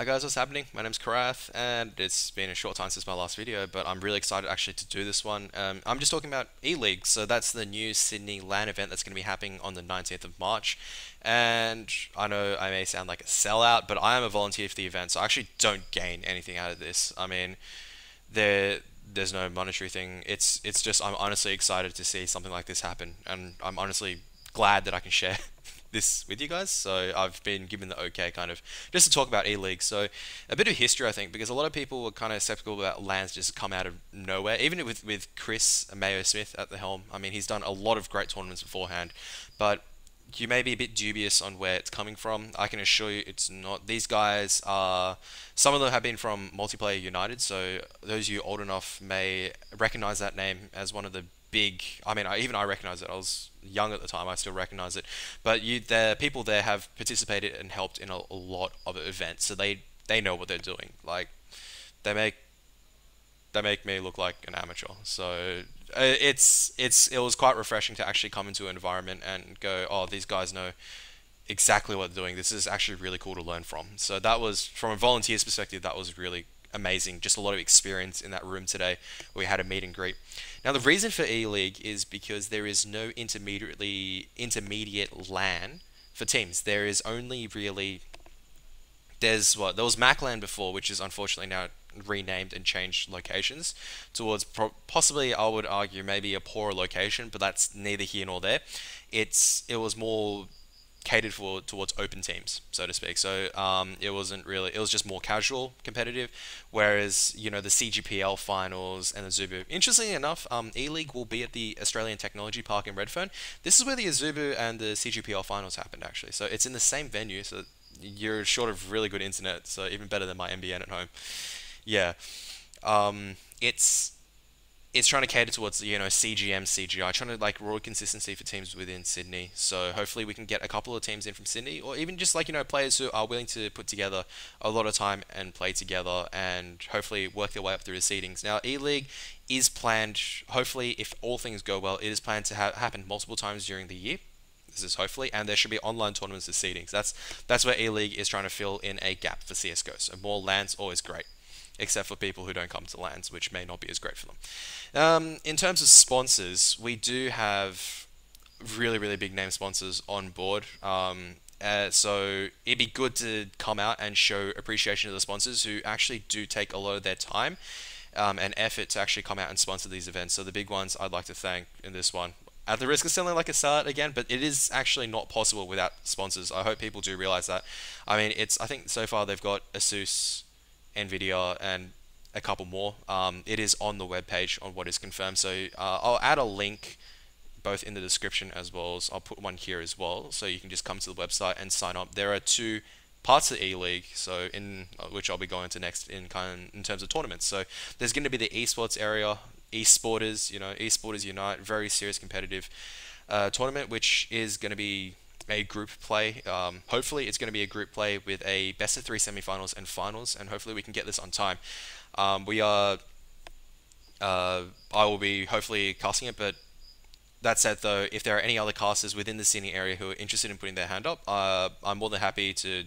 Hi guys, what's happening? My name's Karath, and it's been a short time since my last video, but I'm really excited actually to do this one. I'm just talking about eleague, so that's the new Sydney LAN event that's going to be happening on the 19th of March. And I know I may sound like a sellout, but I am a volunteer for the event, so I actually don't gain anything out of this. I mean, there's no monetary thing. It's just I'm honestly excited to see something like this happen, and I'm honestly glad that I can share this with you guys. So I've been given the okay kind of just to talk about E-League. So a bit of history, I think, because a lot of people were kind of skeptical about LANs just come out of nowhere. Even with Chris Mayo Smith at the helm, I mean, he's done a lot of great tournaments beforehand, but you may be a bit dubious on where it's coming from. I can assure you it's not. These guys are, some of them have been from Multiplayer United, so those of you old enough may recognize that name as one of the big, I mean, even I recognize it. I was young at the time, I still recognize it. But the people there have participated and helped in a lot of events, so they know what they're doing. Like, they make they make me look like an amateur. So it was quite refreshing to actually come into an environment and go, oh, these guys know exactly what they're doing. This is actually really cool to learn from. So that was, from a volunteer's perspective, that was really amazing. Just a lot of experience in that room today. We had a meet and greet. Now the reason for E-League is because there is no intermediate LAN for teams. There is only really, there was MacLAN before, which is unfortunately now renamed and changed locations towards possibly, I would argue, maybe a poorer location, but that's neither here nor there. It was more catered for towards open teams, so to speak. So it wasn't really, it was just more casual competitive, whereas the CGPL finals and the Zubu, interestingly enough, E-League will be at the Australian Technology Park in Redfern. This is where the Zubu and the CGPL finals happened, actually, so it's in the same venue. So you're short of really good internet, so even better than my NBN at home. Yeah. It's trying to cater towards CGM, CGI, trying to like raw consistency for teams within Sydney. So hopefully we can get a couple of teams in from Sydney, or even just like players who are willing to put together a lot of time and play together, and hopefully work their way up through the seedings. Now E-League is planned. Hopefully, if all things go well, it is planned to happen multiple times during the year. This is hopefully, and there should be online tournaments of seedings. That's where E-League is trying to fill in a gap for CS:GO. So more LANs always great, except for people who don't come to LANs, which may not be as great for them. In terms of sponsors, we do have really, really big name sponsors on board. So it'd be good to come out and show appreciation to the sponsors who actually do take a lot of their time and effort to actually come out and sponsor these events. So the big ones I'd like to thank in this one, at the risk of sounding like a sellout again, but it is actually not possible without sponsors. I hope people do realize that. I mean, I think so far they've got ASUS, Nvidia, and a couple more. It is on the webpage on what is confirmed. So I'll add a link both in the description, as well as I'll put one here as well, so you can just come to the website and sign up. There are two parts of E-League, so in which I'll be going to next in terms of tournaments. So there's going to be the esports area, esporters, esporters unite, very serious competitive tournament, which is going to be a group play. Hopefully it's going to be a group play with a best of three semifinals and finals, and hopefully we can get this on time. I will be hopefully casting it, but that said, though, if there are any other casters within the Sydney area who are interested in putting their hand up, I'm more than happy to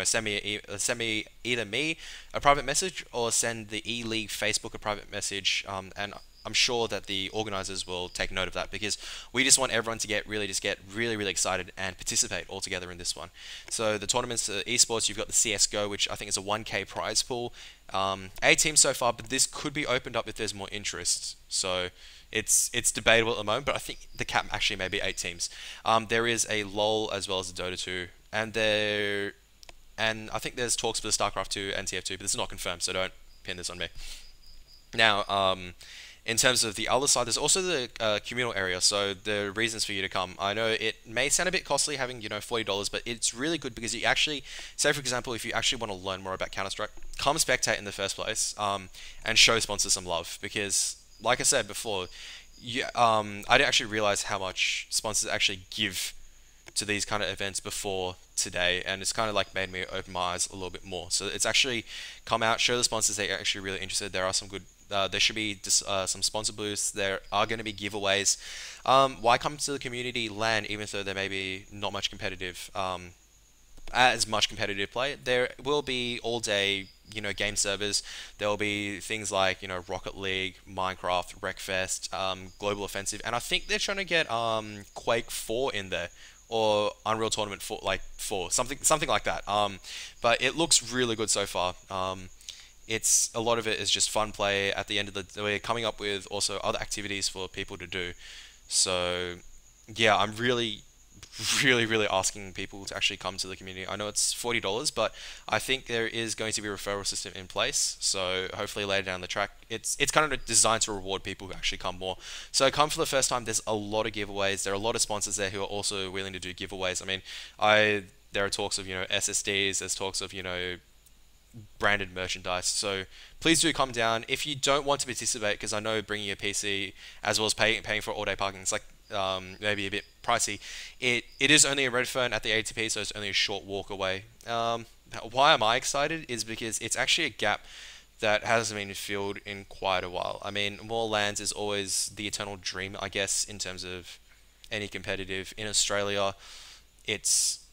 send me either me a private message, or send the E-League Facebook a private message, and I'm sure that the organizers will take note of that, because we just want everyone to get really excited and participate all together in this one. So the tournaments, esports, you've got the CS:GO, which I think is a 1K prize pool. 8 teams so far, but this could be opened up if there's more interest. So it's debatable at the moment, but I think the cap actually may be 8 teams. There is a LoL as well as the Dota 2, and I think there's talks for the StarCraft 2 and TF2, but this is not confirmed, so don't pin this on me. Now, in terms of the other side, there's also the communal area, so the reasons for you to come. I know it may sound a bit costly having, $40, but it's really good because you actually, say for example, if you actually want to learn more about Counter-Strike, come spectate in the first place, and show sponsors some love, because, like I said before, I didn't actually realize how much sponsors actually give to these kind of events before today, and it's kind of like made me open my eyes a little bit more. So it's actually come out, show the sponsors they're actually really interested. There are some good, there should be some sponsor booths. There are going to be giveaways. Why come to the community LAN even though there may be not much competitive as much competitive play. There will be all day, game servers. There will be things like, Rocket League, Minecraft, Wreckfest, Global Offensive, and I think they're trying to get Quake 4 in there, or Unreal Tournament 4, like 4, something like that. But it looks really good so far. It's a lot of it is just fun play. At the end of the, we're coming up with also other activities for people to do. So yeah, I'm really asking people to actually come to the community. I know it's $40, but I think there is going to be a referral system in place. So hopefully later down the track, it's kind of designed to reward people who actually come more. So come for the first time. There's a lot of giveaways. There are a lot of sponsors there who are also willing to do giveaways. I mean, there are talks of SSDs. There's talks of branded merchandise. So please do come down. If you don't want to participate, because I know bringing your PC as well as paying for all-day parking, it's like maybe a bit pricey. It is only in Redfern at the ATP, so it's only a short walk away. Why am I excited is because it's actually a gap that hasn't been filled in quite a while. I mean, more lands is always the eternal dream, I guess, in terms of any competitive in Australia. It's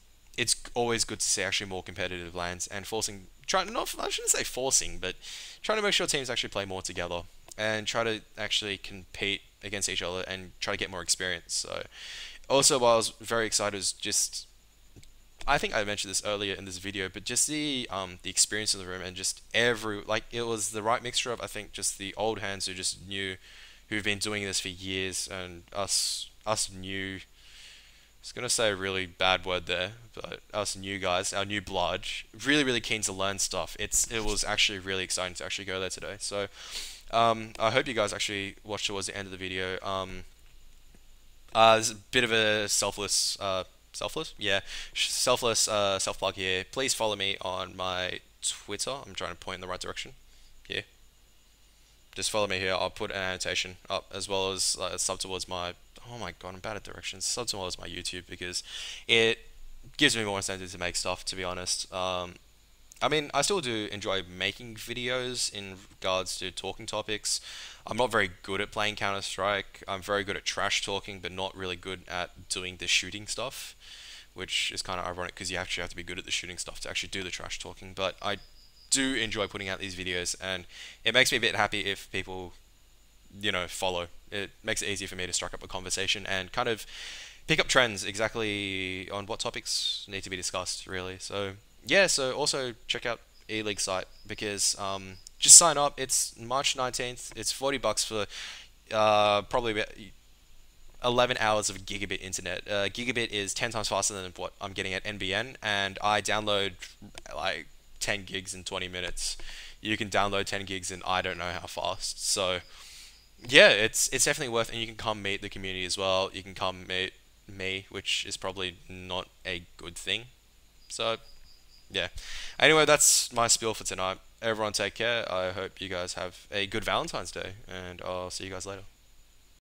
always good to see actually more competitive lands and forcing, trying not, I shouldn't say forcing, but trying to make sure teams actually play more together and try to actually compete against each other and try to get more experience. So also, what I was very excited was just, I think I mentioned this earlier in this video, but just the experience in the room and just it was the right mixture of, I think, just the old hands who just knew, who've been doing this for years, and us new, I was gonna say a really bad word there, but us new guys, our new blood, really keen to learn stuff. It was actually really exciting to actually go there today. So I hope you guys actually watch towards the end of the video. There's a bit of a selfless self plug here. Please follow me on my Twitter. I'm trying to point in the right direction. Yeah, just follow me here. I'll put an annotation up as well as sub towards my. Oh my god, I'm bad at directions. Sub towards my YouTube because it gives me more incentive to make stuff. To be honest, I mean, I still do enjoy making videos in regards to talking topics. I'm not very good at playing Counter-Strike. I'm very good at trash talking, but not really good at doing the shooting stuff, which is kind of ironic because you actually have to be good at the shooting stuff to actually do the trash talking. But I do enjoy putting out these videos, and it makes me a bit happy if people, follow. It makes it easier for me to strike up a conversation and kind of pick up trends exactly on what topics need to be discussed, really. So yeah, so also check out eleague site because just sign up. It's March 19th. It's $40 for probably about 11 hours of gigabit internet. Gigabit is 10 times faster than what I'm getting at NBN, and I download like 10 gigs in 20 minutes. You can download 10 gigs in I don't know how fast. So yeah, it's definitely worth, and you can come meet the community as well. You can come meet me, which is probably not a good thing. So yeah. Anyway, that's my spiel for tonight. Everyone take care. I hope you guys have a good Valentine's Day, and I'll see you guys later.